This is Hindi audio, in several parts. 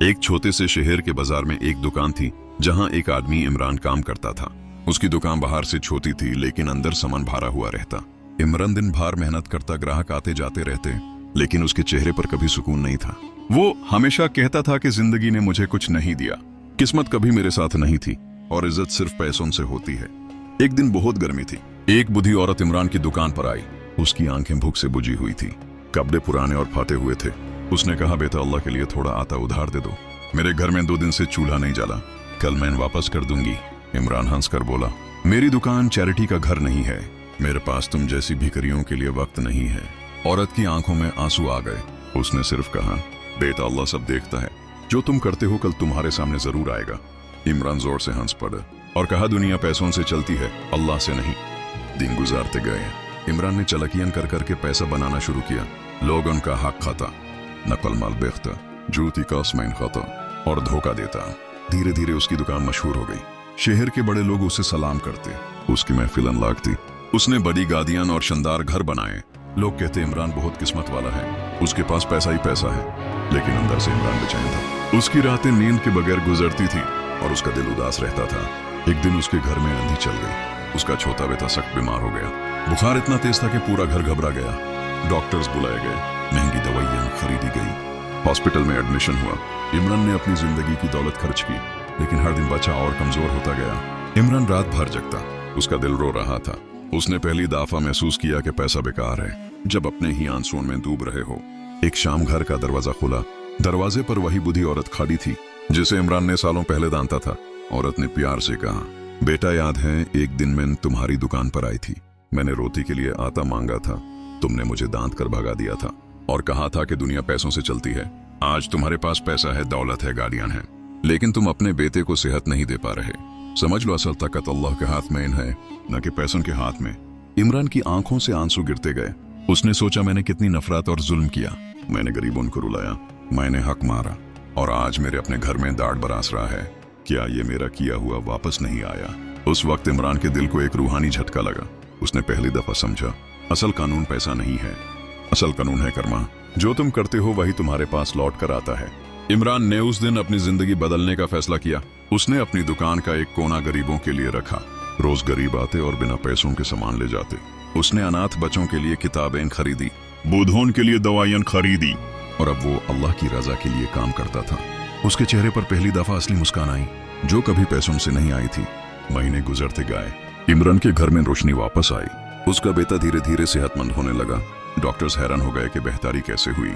एक छोटे से शहर के बाजार में एक दुकान थी जहां एक आदमी इमरान काम करता था। उसकी दुकान बाहर से छोटी थी लेकिन अंदर सामान भरा हुआ रहता। इमरान दिन भर मेहनत करता, ग्राहक आते जाते रहते, लेकिन उसके चेहरे पर कभी सुकून नहीं था। वो हमेशा कहता था कि जिंदगी ने मुझे कुछ नहीं दिया, किस्मत कभी मेरे साथ नहीं थी और इज्जत सिर्फ पैसों से होती है। एक दिन बहुत गर्मी थी। एक बूढ़ी औरत इमरान की दुकान पर आई। उसकी आंखें भूख से बुझी हुई थी, कपड़े पुराने और फाटे हुए थे। उसने कहा, बेटा अल्लाह के लिए थोड़ा आटा उधार दे दो, मेरे घर में 2 दिन से चूल्हा नहीं जला, कल मैं वापस कर दूंगी। इमरान हंसकर बोला, मेरी दुकान चैरिटी का घर नहीं है, मेरे पास तुम जैसी भिखारियों के लिए वक्त नहीं है। औरत की आंखों में आंसू आ गए। उसने सिर्फ कहा, बेटा अल्लाह सब देखता है, जो तुम करते हो कल तुम्हारे सामने जरूर आएगा। इमरान जोर से हंस पड़ा और कहा, दुनिया पैसों से चलती है, अल्लाह से नहीं। दिन गुजारते गए। इमरान ने चलकियन कर करके पैसा बनाना शुरू किया। लोग उनका हक खाता, नकल माल बेचता, जूती का आसमान खाता और धोखा देता। धीरे धीरे उसकी दुकान मशहूर हो गई। शहर के बड़े लोग उसे सलाम करते, उसकी महफिलन लागती। उसने बड़ी गादियां और शानदार घर बनाए। लोग कहते इमरान बहुत किस्मत वाला है, उसके पास पैसा ही पैसा है। लेकिन अंदर से इमरान बेचैन था। उसकी रातें नींद के बगैर गुजरती थी और उसका दिल उदास रहता था। एक दिन उसके घर में आंधी चल गई। उसका छोटा बेटा सख्त बीमार हो गया। बुखार इतना तेज था कि पूरा घर घबरा गया। डॉक्टर्स बुलाए गए, महंगी दवाइयां खरीदी गई, हॉस्पिटल में एडमिशन हुआ। इमरान ने अपनी जिंदगी की दौलत खर्च की, लेकिन हर दिन बच्चा और कमजोर होता गया। इमरान रात भर जगता, उसका दिल रो रहा था। उसने पहली दफा महसूस किया कि पैसा बेकार है जब अपने ही आंसुओं में डूब रहे हो। एक शाम घर का दरवाजा खुला। दरवाजे पर वही बूढ़ी औरत खड़ी थी जिसे इमरान ने सालों पहले जानता था। औरत ने प्यार से कहा, बेटा याद है एक दिन मैं तुम्हारी दुकान पर आई थी, मैंने रोटी के लिए आटा मांगा था, तुमने मुझे दांत कर भगा दिया था और कहा था कि दुनिया पैसों से चलती है। आज तुम्हारे पास पैसा है, दौलत है, गाड़ियां हैं, लेकिन तुम अपने बेटे को सेहत नहीं दे पा रहे। समझ लो असल ताकत अल्लाह के हाथ में है, न कि पैसों के हाथ में। इमरान की आंखों से आंसू गिरते गए। उसने सोचा, मैंने कितनी नफरत और जुल्म किया, मैंने गरीबों को रुलाया, मैंने हक मारा और आज मेरे अपने घर में दाढ़ बरास रहा है। क्या ये मेरा किया हुआ वापस नहीं आया? उस वक्त इमरान के दिल को एक रूहानी झटका लगा। उसने पहली दफा समझा, असल कानून पैसा नहीं है, असल कानून है कर्मा। जो तुम करते हो वही तुम्हारे पास लौट कर आता है। इमरान ने उस दिन अपनी जिंदगी बदलने का फैसला किया। उसने अपनी दुकान का एक कोना गरीबों के लिए रखा। रोज गरीब आते और बिना पैसों के सामान ले जाते। उसने अनाथ बच्चों के लिए किताबें खरीदी, बूढ़ों के लिए दवाइयां खरीदी और अब वो अल्लाह की रजा के लिए काम करता था। उसके चेहरे पर पहली दफा असली मुस्कान आई, जो कभी पैसों से नहीं आई थी। महीने गुजरते गए। इमरान के घर में रोशनी वापस आई। उसका बेटा धीरे धीरे सेहतमंद होने लगा। डॉक्टर्स हैरान हो गए कि बेहतरी कैसे हुई,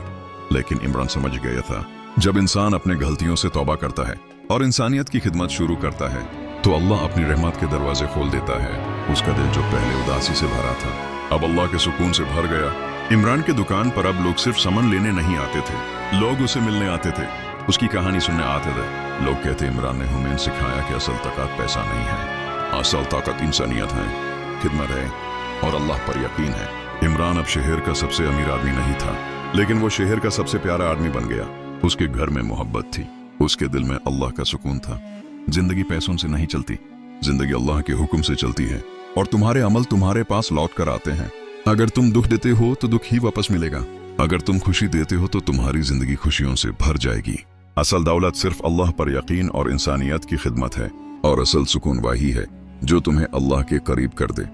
लेकिन इमरान समझ गया था, जब इंसान अपने गलतियों से तौबा करता है और इंसानियत की खिदमत शुरू करता है तो अल्लाह अपनी रहमत के दरवाजे खोल देता है। उसका दिल जो पहले उदासी से भरा था अब अल्लाह के सुकून से भर गया। इमरान की दुकान पर अब लोग सिर्फ सामान लेने नहीं आते थे, लोग उसे मिलने आते थे, उसकी कहानी सुनने आते थे। लोग कहते, इमरान ने हमें सिखाया कि असल ताकत पैसा नहीं है, असल ताकत इंसानियत है, खिदमत है और अल्लाह पर यकीन है। इमरान अब शहर का सबसे अमीर आदमी नहीं था, लेकिन वो शहर का सबसे प्यारा आदमी बन गया। उसके घर में मोहब्बत थी, उसके दिल में अल्लाह का सुकून था। जिंदगी पैसों से नहीं चलती, जिंदगी अल्लाह के हुक्म से चलती है और तुम्हारे अमल तुम्हारे पास लौट कर आते हैं। अगर तुम दुख देते हो तो दुख ही वापस मिलेगा, अगर तुम खुशी देते हो तो तुम्हारी जिंदगी खुशियों से भर जाएगी। असल दौलत सिर्फ अल्लाह पर यकीन और इंसानियत की खिदमत है और असल सुकून वही है जो तुम्हें अल्लाह के करीब कर दे।